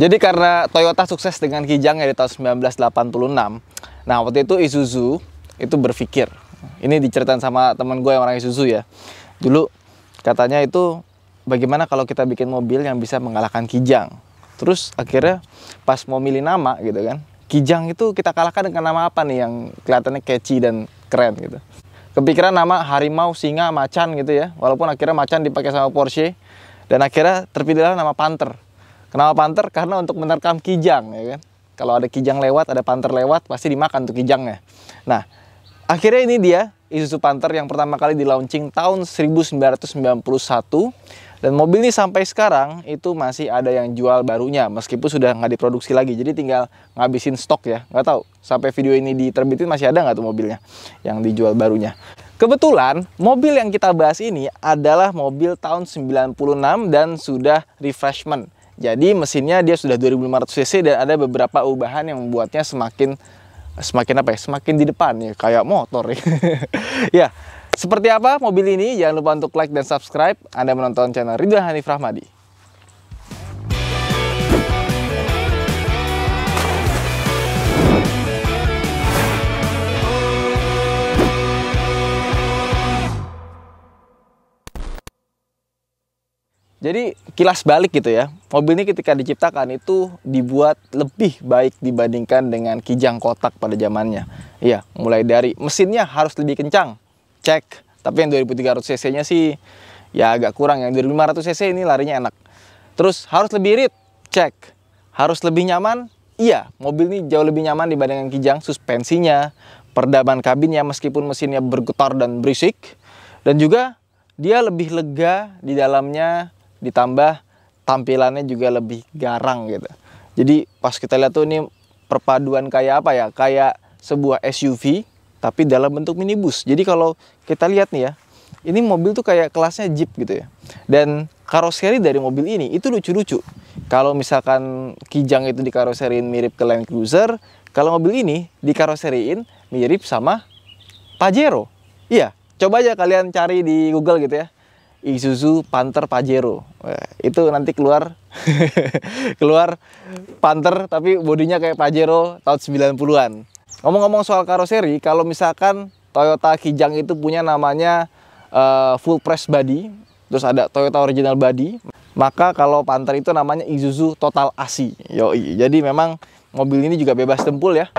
Jadi karena Toyota sukses dengan Kijangnya di tahun 1986, nah waktu itu Isuzu itu berpikir, ini diceritain sama teman gue yang orang Isuzu ya, dulu katanya itu bagaimana kalau kita bikin mobil yang bisa mengalahkan Kijang. Terus akhirnya pas mau milih nama gitu kan, Kijang itu kita kalahkan dengan nama apa nih yang kelihatannya catchy dan keren gitu. Kepikiran nama harimau, singa, macan gitu ya, walaupun akhirnya macan dipakai sama Porsche, dan akhirnya terpilihlah nama Panther. Kenapa Panther? Karena untuk menerkam Kijang ya kan. Kalau ada Kijang lewat, ada Panther lewat, pasti dimakan tuh Kijangnya. Nah, akhirnya ini dia Isuzu Panther yang pertama kali di launching tahun 1991. Dan mobil ini sampai sekarang itu masih ada yang jual barunya, meskipun sudah nggak diproduksi lagi. Jadi tinggal ngabisin stok ya. Nggak tahu sampai video ini diterbitin masih ada nggak tuh mobilnya yang dijual barunya. Kebetulan mobil yang kita bahas ini adalah mobil tahun 96 dan sudah refreshment. Jadi mesinnya dia sudah 2500 cc dan ada beberapa ubahan yang membuatnya semakin apa ya? Semakin di depan ya, kayak motor ya. Ya, seperti apa mobil ini? Jangan lupa untuk like dan subscribe. Anda menonton channel Ridwan Hanif Rahmadi. Jadi kilas balik gitu ya, mobil ini ketika diciptakan itu dibuat lebih baik dibandingkan dengan Kijang kotak pada zamannya. Iya, mulai dari mesinnya harus lebih kencang, cek. Tapi yang 2300 cc-nya sih ya agak kurang, yang 2500 cc ini larinya enak. Terus harus lebih irit, cek. Harus lebih nyaman, iya, mobil ini jauh lebih nyaman dibandingkan Kijang. Suspensinya, peredaman kabinnya meskipun mesinnya bergetar dan berisik. Dan juga dia lebih lega di dalamnya, ditambah tampilannya juga lebih garang gitu. Jadi pas kita lihat tuh ini perpaduan kayak apa ya, kayak sebuah SUV tapi dalam bentuk minibus. Jadi kalau kita lihat nih ya, ini mobil tuh kayak kelasnya Jeep gitu ya. Dan karoseri dari mobil ini itu lucu-lucu. Kalau misalkan Kijang itu dikaroseriin mirip ke Land Cruiser, kalau mobil ini dikaroseriin mirip sama Pajero. Iya, coba aja kalian cari di Google gitu ya, Isuzu Panther Pajero. Wah, itu nanti keluar keluar Panther tapi bodinya kayak Pajero tahun 90-an. Ngomong-ngomong soal karoseri, kalau misalkan Toyota Kijang itu punya namanya full press body, terus ada Toyota original body, maka kalau Panther itu namanya Isuzu Total AC. Yoi. Jadi memang mobil ini juga bebas dempul ya,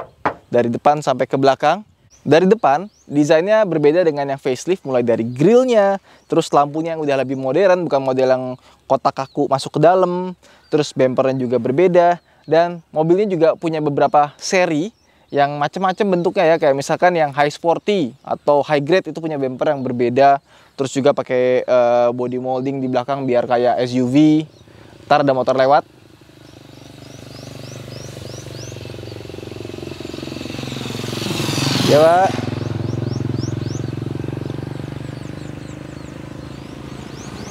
dari depan sampai ke belakang. Dari depan, desainnya berbeda dengan yang facelift, mulai dari grillnya, terus lampunya yang udah lebih modern, bukan model yang kotak kaku masuk ke dalam, terus bumpernya juga berbeda, dan mobilnya juga punya beberapa seri yang macam-macam bentuknya ya, kayak misalkan yang high sporty atau high grade itu punya bumper yang berbeda, terus juga pakai body molding di belakang biar kayak SUV. Ntar ada motor lewat. Ya Pak.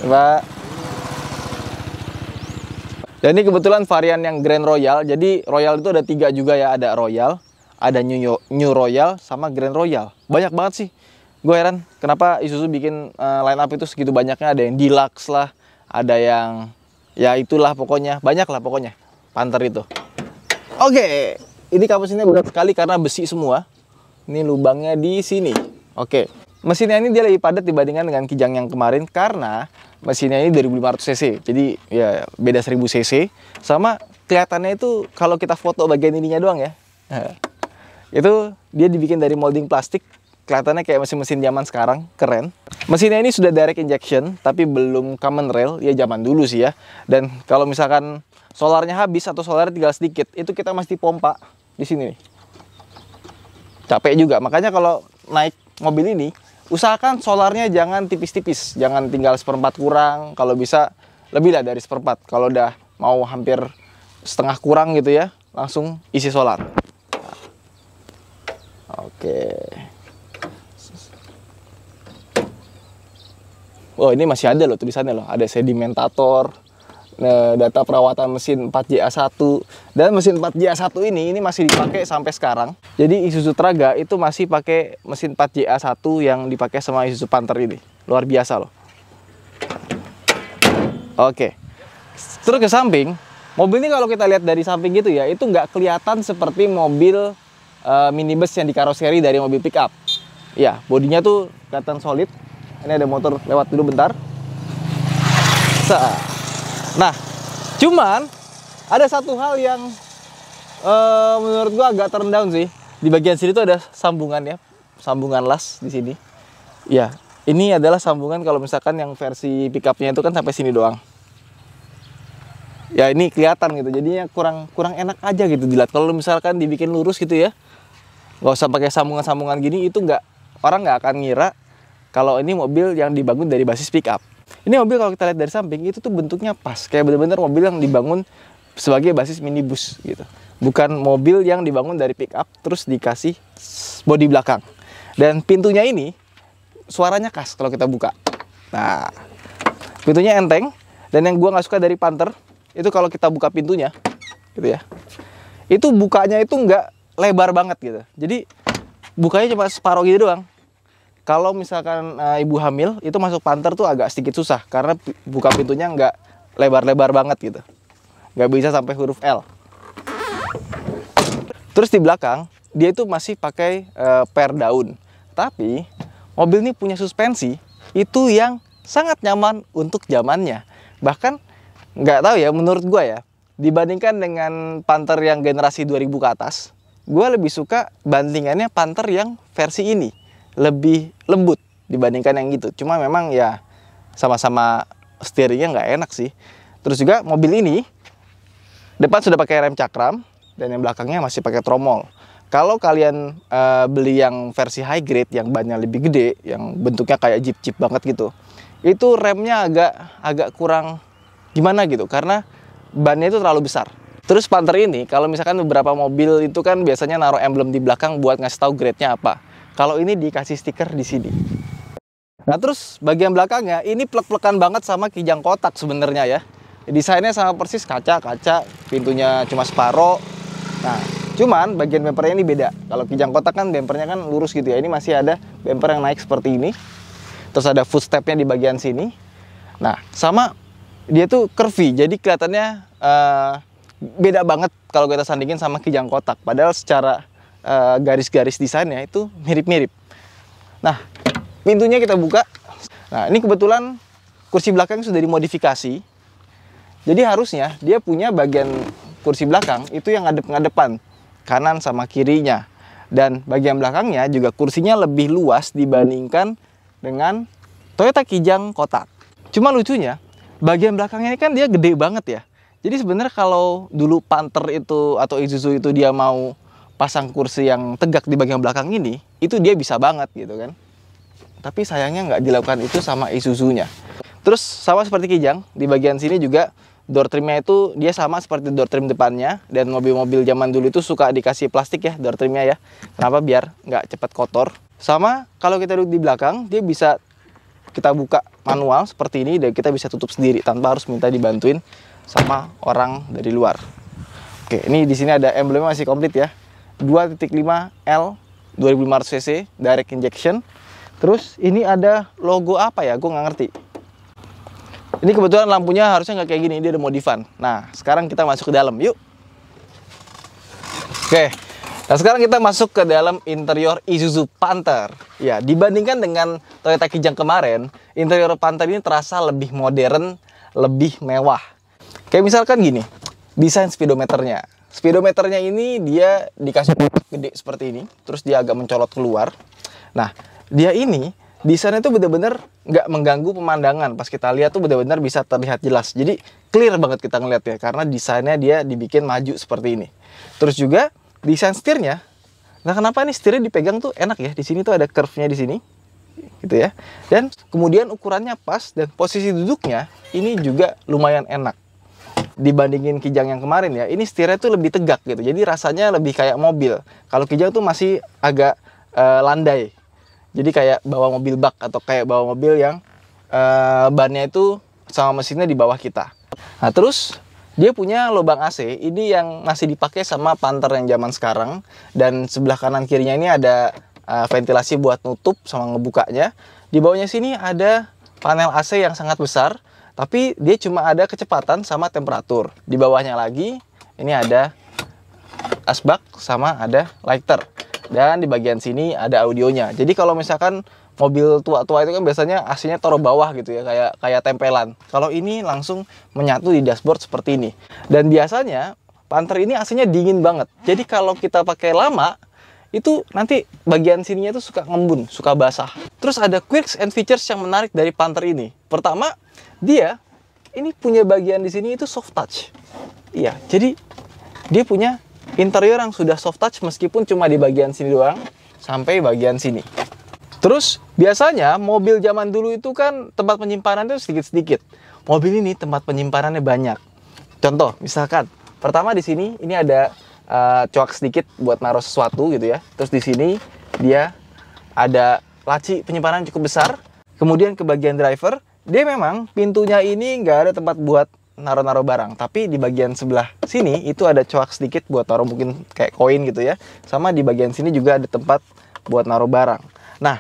Pak. Dan ini kebetulan varian yang Grand Royal. Jadi Royal itu ada 3 juga ya. Ada Royal, ada New Royal, sama Grand Royal. Banyak banget sih. Gue heran kenapa Isuzu bikin line up itu segitu banyaknya. Ada yang Deluxe lah, ada yang ya itulah pokoknya. Banyak lah pokoknya Panther itu. Oke, ini kapasitasnya berat sekali karena besi semua. Ini lubangnya di sini. Oke. Mesinnya ini dia lebih padat dibandingkan dengan Kijang yang kemarin karena mesinnya ini 2500 cc. Jadi ya beda 1000 cc. Sama kelihatannya itu kalau kita foto bagian ininya doang ya. Itu dia dibikin dari molding plastik. Kelihatannya kayak mesin-mesin zaman sekarang, keren. Mesinnya ini sudah direct injection tapi belum common rail, ya zaman dulu sih ya. Dan kalau misalkan solarnya habis atau solarnya tinggal sedikit, itu kita mesti pompa di sini nih. Capek juga, makanya kalau naik mobil ini usahakan solarnya jangan tipis-tipis, jangan tinggal 1/4 kurang, kalau bisa lebih lah dari 1/4. Kalau udah mau hampir setengah kurang gitu ya, langsung isi solar. Oke. Oh, ini masih ada loh tulisannya loh, ada sedimentator, data perawatan mesin 4JA1. Dan mesin 4JA1 ini masih dipakai sampai sekarang. Jadi Isuzu Traga itu masih pakai mesin 4JA1 yang dipakai sama Isuzu Panther ini. Luar biasa loh. Oke. Terus ke samping, Mobil ini kalau kita lihat dari samping gitu ya, itu nggak kelihatan seperti mobil minibus yang dikaroseri dari mobil pickup. Ya, bodinya tuh kelihatan solid. Ini ada motor lewat dulu bentar. Nah, cuman ada satu hal yang menurut gua agak turn down sih. Di bagian sini tuh ada sambungan ya, sambungan las di sini. Ya, ini adalah sambungan kalau misalkan yang versi pickupnya itu kan sampai sini doang. Ya ini kelihatan gitu, jadinya kurang enak aja gitu dilihat. Kalau misalkan dibikin lurus gitu ya, nggak usah pakai sambungan-sambungan gini, itu orang nggak akan ngira kalau ini mobil yang dibangun dari basis pickup. Ini mobil kalau kita lihat dari samping itu tuh bentuknya pas, kayak bener-bener mobil yang dibangun sebagai basis minibus gitu. Bukan mobil yang dibangun dari pickup terus dikasih bodi belakang. Dan pintunya ini suaranya khas kalau kita buka. Nah, pintunya enteng. Dan yang gua nggak suka dari Panther itu kalau kita buka pintunya, gitu ya. Itu bukanya itu nggak lebar banget gitu. Jadi bukanya cuma separuh gitu doang. Kalau misalkan ibu hamil itu masuk Panther tuh agak sedikit susah karena buka pintunya nggak lebar-lebar banget gitu. Nggak bisa sampai huruf L. Terus di belakang dia itu masih pakai per daun. Tapi mobil ini punya suspensi itu yang sangat nyaman untuk zamannya. Bahkan nggak tahu ya, menurut gua ya, dibandingkan dengan Panther yang generasi 2000 ke atas, gua lebih suka bandingannya Panther yang versi ini. Lebih lembut dibandingkan yang gitu. Cuma memang ya sama-sama steeringnya nggak enak sih. Terus juga mobil ini depan sudah pakai rem cakram dan yang belakangnya masih pakai tromol. Kalau kalian beli yang versi high grade yang bannya lebih gede, yang bentuknya kayak jeep banget gitu, itu remnya agak kurang gimana gitu karena bannya itu terlalu besar. Terus Panther ini kalau misalkan beberapa mobil itu kan biasanya naruh emblem di belakang buat ngasih tahu grade-nya apa. Kalau ini dikasih stiker di sini. Nah, terus bagian belakangnya ini plek-plekan banget sama kijang kotak sebenarnya ya. Desainnya sama persis kaca, pintunya cuma separoh. Nah, cuman bagian bempernya ini beda. Kalau kijang kotak kan bempernya kan lurus gitu ya. Ini masih ada bemper yang naik seperti ini. Terus ada footstepnya di bagian sini. Nah, sama dia tuh curvy. Jadi kelihatannya beda banget kalau kita sandingin sama kijang kotak. Padahal secara garis-garis desainnya itu mirip-mirip. Nah, pintunya kita buka. Nah, ini kebetulan kursi belakang sudah dimodifikasi. Jadi harusnya dia punya bagian kursi belakang itu yang ngadep-ngadepan, kanan sama kirinya. Dan bagian belakangnya juga kursinya lebih luas dibandingkan dengan Toyota Kijang kotak. Cuma lucunya, bagian belakangnya ini kan dia gede banget ya. Jadi sebenarnya kalau dulu Panther itu atau Isuzu itu dia mau pasang kursi yang tegak di bagian belakang ini, itu dia bisa banget gitu kan. Tapi sayangnya nggak dilakukan itu sama Isuzu-nya. Terus sama seperti Kijang, di bagian sini juga door trimnya itu dia sama seperti door trim depannya. Dan mobil-mobil zaman dulu itu suka dikasih plastik ya door trimnya ya. Kenapa? Biar nggak cepat kotor. Sama kalau kita duduk di belakang, dia bisa kita buka manual seperti ini dan kita bisa tutup sendiri tanpa harus minta dibantuin sama orang dari luar. Oke, ini di sini ada emblemnya masih komplit ya. 2.5 L 2500 cc direct injection. Terus ini ada logo apa ya? Gue nggak ngerti. Ini kebetulan lampunya harusnya nggak kayak gini, dia ada modifan. Nah, sekarang kita masuk ke dalam, yuk. Oke, nah sekarang kita masuk ke dalam interior Isuzu Panther. Ya, dibandingkan dengan Toyota Kijang kemarin, interior Panther ini terasa lebih modern, lebih mewah. Kayak misalkan gini, desain speedometernya. Speedometernya ini dia dikasih gede seperti ini, terus dia agak mencolot keluar. Nah, dia ini desainnya tuh bener-bener nggak mengganggu pemandangan. Pas kita lihat tuh bener-bener bisa terlihat jelas. Jadi clear banget kita ngeliatnya karena desainnya dia dibikin maju seperti ini. Terus juga desain setirnya. Nah, kenapa nih setirnya dipegang tuh enak ya? Di sini tuh ada curve-nya di sini, gitu ya. Dan kemudian ukurannya pas dan posisi duduknya ini juga lumayan enak. Dibandingin Kijang yang kemarin ya, ini setirnya tuh lebih tegak gitu. Jadi rasanya lebih kayak mobil. Kalau Kijang tuh masih agak landai. Jadi kayak bawa mobil bak atau kayak bawa mobil yang bannya itu sama mesinnya di bawah kita. Nah, terus dia punya lubang AC. Ini yang masih dipakai sama Panther yang zaman sekarang. Dan sebelah kanan kirinya ini ada ventilasi buat nutup sama ngebukanya. Di bawahnya sini ada panel AC yang sangat besar. Tapi dia cuma ada kecepatan sama temperatur. Di bawahnya lagi ini ada asbak sama ada lighter. Dan di bagian sini ada audionya. Jadi kalau misalkan mobil tua-tua itu kan biasanya AC-nya taruh bawah gitu ya, kayak tempelan. Kalau ini langsung menyatu di dashboard seperti ini. Dan biasanya Panther ini AC-nya dingin banget. Jadi kalau kita pakai lama, itu nanti bagian sininya itu suka ngembun, suka basah. Terus ada quirks and features yang menarik dari Panther ini. Pertama, dia ini punya bagian di sini itu soft touch. Iya, jadi dia punya interior yang sudah soft touch meskipun cuma di bagian sini doang sampai bagian sini. Terus biasanya mobil zaman dulu itu kan tempat penyimpanan itu sedikit-sedikit. Mobil ini tempat penyimpanannya banyak. Contoh, misalkan pertama di sini ini ada coak sedikit buat naruh sesuatu gitu ya. Terus di sini dia ada laci penyimpanan cukup besar. Kemudian ke bagian driver, dia memang pintunya ini nggak ada tempat buat naruh-naruh barang. Tapi di bagian sebelah sini itu ada coak sedikit buat taruh mungkin kayak koin gitu ya. Sama di bagian sini juga ada tempat buat naruh barang. Nah,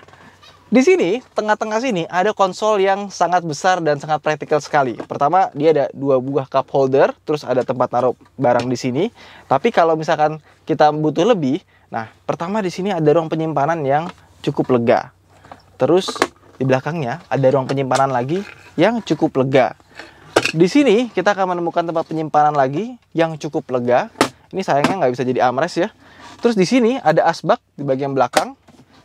di sini, tengah-tengah sini, ada konsol yang sangat besar dan sangat praktikal sekali. Pertama, dia ada 2 buah cup holder, terus ada tempat naruh barang di sini. Tapi kalau misalkan kita butuh lebih, nah, pertama di sini ada ruang penyimpanan yang cukup lega. Terus, di belakangnya ada ruang penyimpanan lagi yang cukup lega. Di sini, kita akan menemukan tempat penyimpanan lagi yang cukup lega. Ini sayangnya nggak bisa jadi armrest ya. Terus di sini ada asbak di bagian belakang.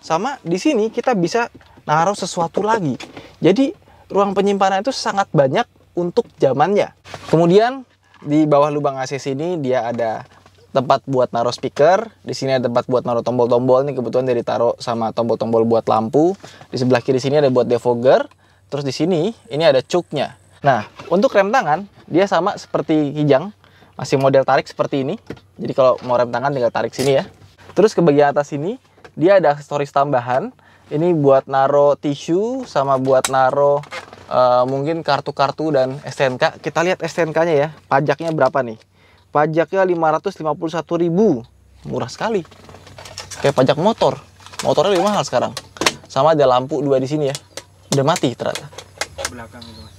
Sama di sini kita bisa naruh sesuatu lagi. Jadi ruang penyimpanan itu sangat banyak untuk zamannya. Kemudian di bawah lubang AC sini dia ada tempat buat naruh speaker. Di sini ada tempat buat naruh tombol-tombol. Ini kebetulan dia ditaruh sama tombol-tombol buat lampu. Di sebelah kiri sini ada buat defogger. Terus di sini ini ada choke-nya. Nah, untuk rem tangan dia sama seperti Kijang, masih model tarik seperti ini. Jadi kalau mau rem tangan tinggal tarik sini ya. Terus ke bagian atas sini dia ada aksesoris tambahan. Ini buat naro tisu sama buat naro mungkin kartu-kartu dan STNK. Kita lihat STNK-nya ya. Pajaknya berapa nih? Pajaknya 551.000. Murah sekali. Kayak pajak motor. Motornya lebih mahal sekarang. Sama ada lampu 2 di sini ya. Udah mati ternyata. Belakang itu Mas.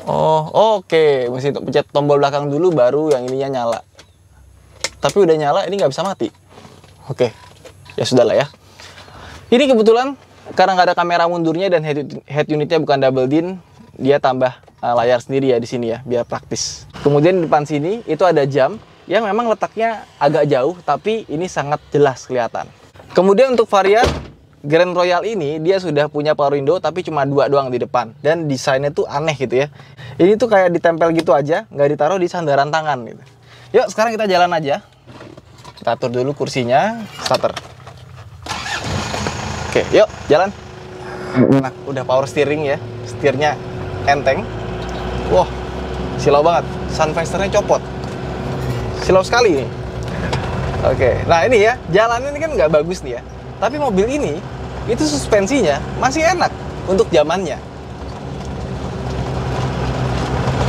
Oh, oke. Mesti pencet tombol belakang dulu baru yang ininya nyala. Tapi udah nyala ini nggak bisa mati. Oke. Ya sudah lah ya. Ini kebetulan karena nggak ada kamera mundurnya dan head unitnya bukan double din, dia tambah layar sendiri ya di sini ya, biar praktis. Kemudian di depan sini itu ada jam yang memang letaknya agak jauh, tapi ini sangat jelas kelihatan. Kemudian untuk varian Grand Royal ini dia sudah punya power window, tapi cuma 2 doang di depan dan desainnya tuh aneh gitu ya. Ini tuh kayak ditempel gitu aja, nggak ditaruh di sandaran tangan gitu. Yuk sekarang kita jalan aja. Kita atur dulu kursinya, starter. Oke, yuk jalan. Nah, udah power steering ya, setirnya enteng. Wah, silau banget. Sun visornya copot, silau sekali nih. Oke, nah ini ya, jalannya ini kan nggak bagus nih ya. Tapi mobil ini, itu suspensinya masih enak untuk zamannya.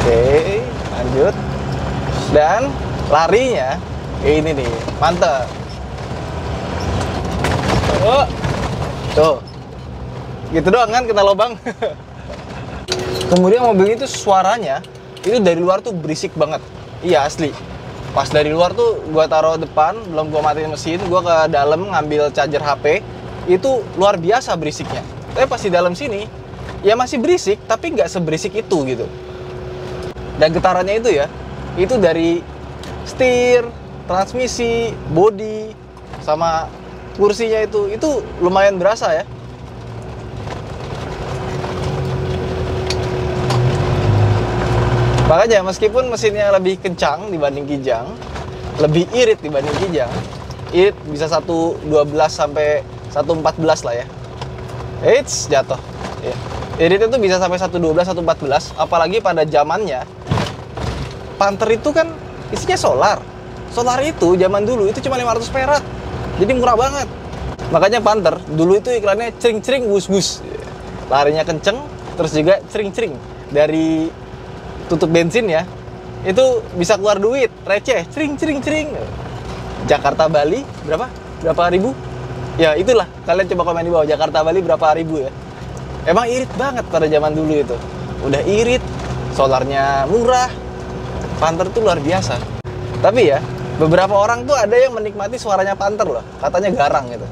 Oke, lanjut. Dan larinya, ini nih, mantep. Oh. Tuh, gitu doang kan kena lubang. Kemudian mobil itu suaranya itu dari luar tuh berisik banget. Iya asli. Pas dari luar tuh gua taruh depan, belum gua matiin mesin, gua ke dalam ngambil charger HP, itu luar biasa berisiknya. Tapi pas di dalam sini, ya masih berisik, tapi nggak seberisik itu gitu. Dan getarannya itu ya, itu dari setir, transmisi, bodi, sama kursinya itu lumayan berasa ya. Makanya meskipun mesinnya lebih kencang dibanding Kijang, lebih irit dibanding Kijang, irit bisa 112 sampai 114 lah ya. Eits, jatuh. Ya. Iritnya tuh bisa sampai 112, 114, apalagi pada zamannya Panther itu kan isinya solar. Solar itu zaman dulu itu cuma 500 perak. Jadi murah banget. Makanya Panther dulu itu iklannya cering-cering bus-bus. Larinya kenceng, terus juga cering-cering. Dari tutup bensin ya, itu bisa keluar duit, receh, cering-cering-cering. Jakarta Bali, berapa? Berapa ribu? Ya itulah, kalian coba komen di bawah, Jakarta Bali berapa ribu ya. Emang irit banget pada zaman dulu itu. Udah irit, solarnya murah. Panther tuh luar biasa. Tapi ya, beberapa orang tuh ada yang menikmati suaranya Panther loh. Katanya garang gitu.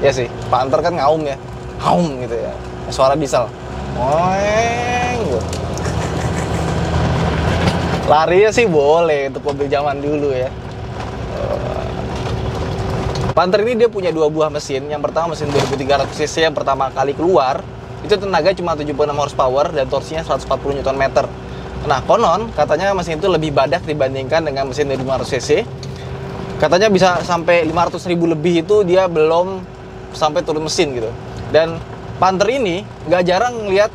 Ya sih, Panther kan ngaum ya. Ngaum gitu ya. Suara diesel. Oeng gitu. Larinya sih boleh untuk mobil zaman dulu ya. Panther ini dia punya dua buah mesin. Yang pertama mesin 2300 cc yang pertama kali keluar. Itu tenaga cuma 76 horsepower dan torsinya 140 Nm. Nah, konon katanya mesin itu lebih badak dibandingkan dengan mesin 500 cc. Katanya bisa sampai 500.000 lebih itu dia belum sampai turun mesin gitu. Dan Panther ini nggak jarang ngeliat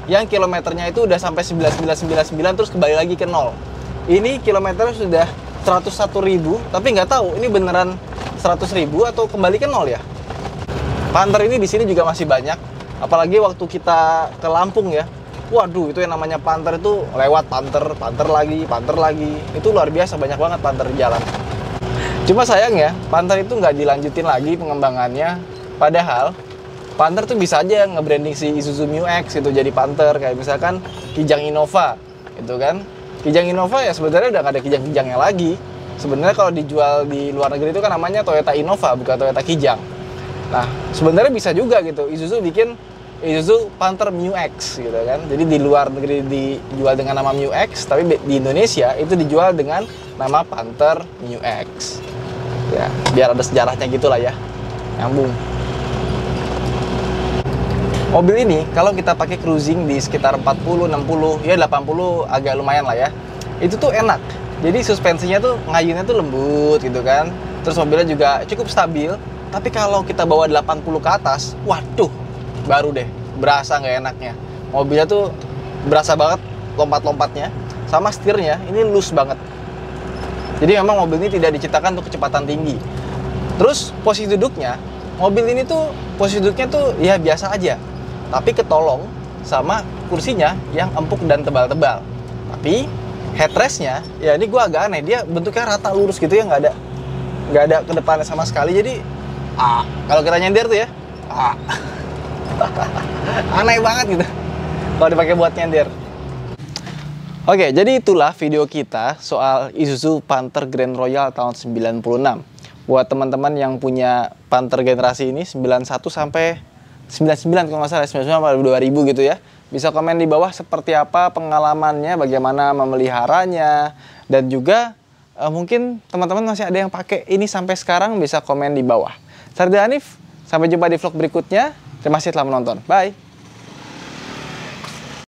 yang kilometernya itu udah sampai 1999 terus kembali lagi ke nol. Ini kilometernya sudah 101.000, tapi nggak tahu ini beneran 100.000 atau kembali ke nol ya. Panther ini di sini juga masih banyak, apalagi waktu kita ke Lampung ya. Waduh, itu yang namanya Panther itu lewat Panther lagi. Itu luar biasa, banyak banget Panther di jalan. Cuma sayang ya, Panther itu nggak dilanjutin lagi pengembangannya. Padahal Panther tuh bisa aja nge-branding si Isuzu Mu-X itu jadi Panther, kayak misalkan Kijang Innova itu kan. Kijang Innova ya sebenarnya udah nggak ada kijang-kijangnya lagi. Sebenarnya kalau dijual di luar negeri itu kan namanya Toyota Innova, bukan Toyota Kijang. Nah, sebenarnya bisa juga gitu Isuzu bikin Isuzu Panther Mu-X gitu kan. Jadi di luar negeri dijual dengan nama Mu-X, tapi di Indonesia itu dijual dengan nama Panther Mu-X. Ya, biar ada sejarahnya gitulah ya. Nyambung. Mobil ini kalau kita pakai cruising di sekitar 40, 60, ya 80 agak lumayan lah ya. Itu tuh enak. Jadi suspensinya tuh ngayunnya tuh lembut gitu kan. Terus mobilnya juga cukup stabil. Tapi kalau kita bawa 80 ke atas, waduh, baru deh berasa nggak enaknya. Mobilnya tuh berasa banget lompat-lompatnya. Sama setirnya, ini loose banget. Jadi memang mobil ini tidak diciptakan untuk kecepatan tinggi. Terus posisi duduknya, mobil ini tuh posisi duduknya tuh ya biasa aja. Tapi ketolong sama kursinya yang empuk dan tebal-tebal. Tapi headrestnya, ya ini gue agak aneh, dia bentuknya rata lurus gitu ya, nggak ada ke depannya sama sekali. Jadi kalau kita nyender tuh ya aneh banget gitu kalau dipakai buat nyender. Oke, jadi itulah video kita soal Isuzu Panther Grand Royal tahun 96. Buat teman-teman yang punya Panther generasi ini 91 sampai 99 kalau nggak salah, 99 sampai 2000 gitu ya. Bisa komen di bawah seperti apa pengalamannya, bagaimana memeliharanya, dan juga mungkin teman-teman masih ada yang pakai ini sampai sekarang, bisa komen di bawah. Saya Hanif, sampai jumpa di vlog berikutnya. Terima kasih telah menonton. Bye!